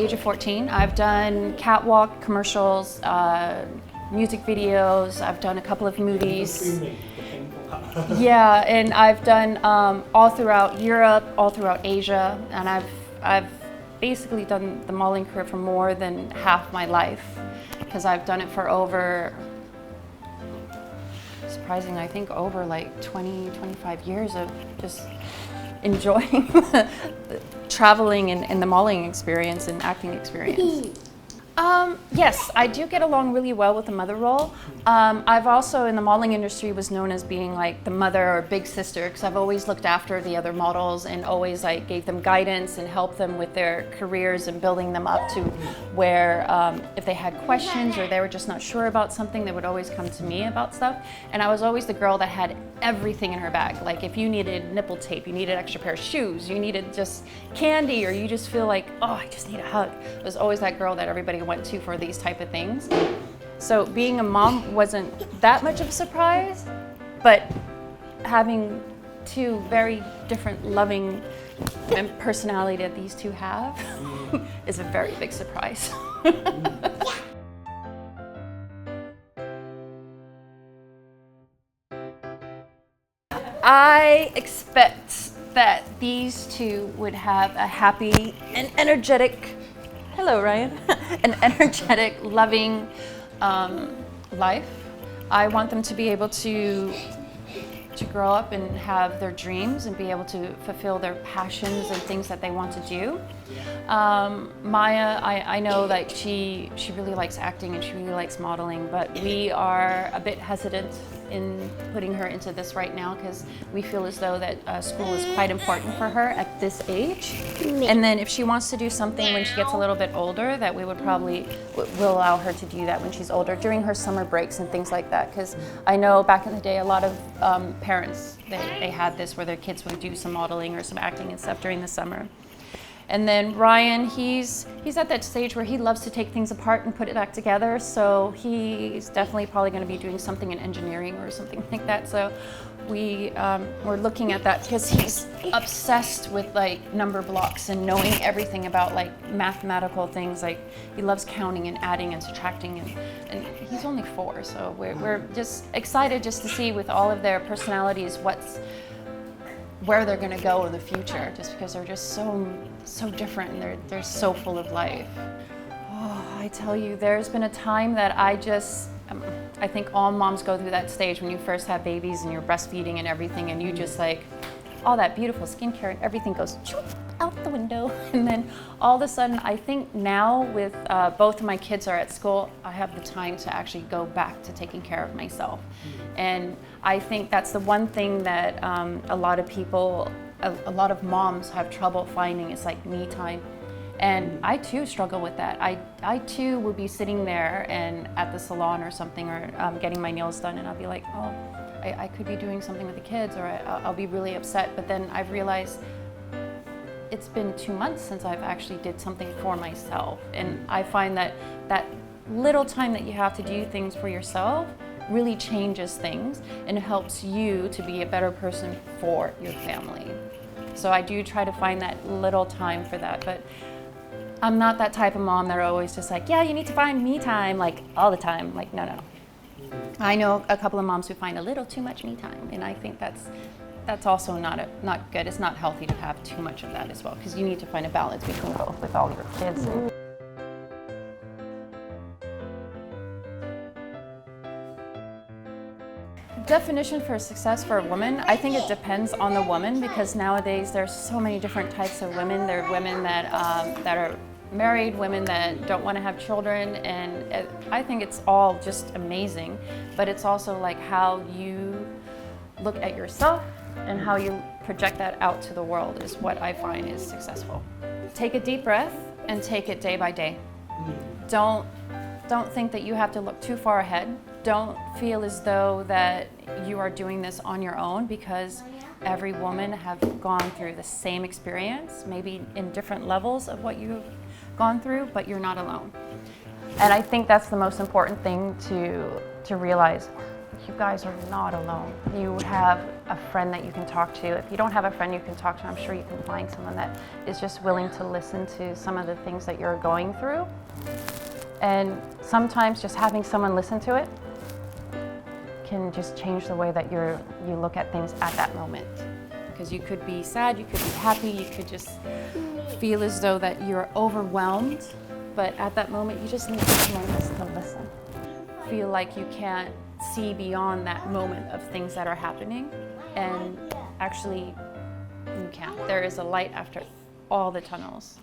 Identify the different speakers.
Speaker 1: age of 14. I've done catwalk commercials, music videos. I've done a couple of movies. Yeah, and I've done all throughout Europe, all throughout Asia, and I've basically done the modeling career for more than half my life, because I've done it for over, surprisingly, I think over like 20, 25 years of just enjoying traveling and the modeling experience and acting experience. Yes, I do get along really well with the mother role. I've also, in the modeling industry, was known as being like the mother or big sister, because I've always looked after the other models and always like gave them guidance and helped them with their careers and building them up to where if they had questions or they were just not sure about something, they would always come to me about stuff. And I was always the girl that had everything in her bag. Like if you needed nipple tape, you needed an extra pair of shoes, you needed just candy, or you just feel like, oh, I just need a hug. I was always that girl that everybody went to for these type of things. So being a mom wasn't that much of a surprise, but having two very different loving personality that these two have is a very big surprise. I expect that these two would have a happy and energetic, hello Ryan, an energetic, loving life. I want them to be able to grow up and have their dreams and be able to fulfill their passions and things that they want to do. Maya, I know that she really likes acting and she really likes modeling, but we are a bit hesitant in putting her into this right now because we feel as though that school is quite important for her at this age. And then if she wants to do something when she gets a little bit older, that we would probably will allow her to do that when she's older during her summer breaks and things like that. Because I know back in the day, a lot of parents, they had this where their kids would do some modeling or some acting and stuff during the summer. And then Ryan, he's at that stage where he loves to take things apart and put it back together. So he's definitely probably going to be doing something in engineering or something like that. So we're looking at that because he's obsessed with like number blocks and knowing everything about like mathematical things. Like he loves counting and adding and subtracting, and he's only 4. So we're just excited just to see with all of their personalities where they're going to go in the future, just because they're just so different and they're so full of life. Oh, I tell you, there's been a time that I think all moms go through that stage when you first have babies and you're breastfeeding and everything, and you just like, all that beautiful skincare and everything goes out the window. And then all of a sudden, I think now with both of my kids are at school, I have the time to actually go back to taking care of myself. And I think that's the one thing that a lot of moms have trouble finding is like me time. And I too struggle with that. I too would be sitting there and at the salon or something, or getting my nails done, and I'll be like, oh, I could be doing something with the kids, or I'll be really upset. But then I've realized it's been 2 months since I've actually did something for myself. And I find that little time that you have to do things for yourself really changes things and helps you to be a better person for your family. So I do try to find that little time for that. But I'm not that type of mom that are always just like, yeah, you need to find me time, like all the time. Like, no. I know a couple of moms who find a little too much me time, and I think that's also not good. It's not healthy to have too much of that as well, because you need to find a balance between both with all your kids. Definition for success for a woman, I think it depends on the woman, because nowadays there's so many different types of women. There are women that are married, women that don't want to have children, and I think it's all just amazing. But it's also like how you look at yourself and how you project that out to the world is what I find is successful. Take a deep breath and take it day by day. Don't think that you have to look too far ahead. Don't feel as though that you are doing this on your own, because every woman have gone through the same experience, maybe in different levels of what you've gone through, but you're not alone. And I think that's the most important thing to realize. you guys are not alone. You have a friend that you can talk to. If you don't have a friend you can talk to, I'm sure you can find someone that is just willing to listen to some of the things that you're going through. And sometimes just having someone listen to it can just change the way that you look at things at that moment. Because you could be sad, you could be happy, you could just feel as though that you're overwhelmed. But at that moment, you just need someone just to listen. Feel like you can't see beyond that moment of things that are happening. And actually, you can't. There is a light after all the tunnels.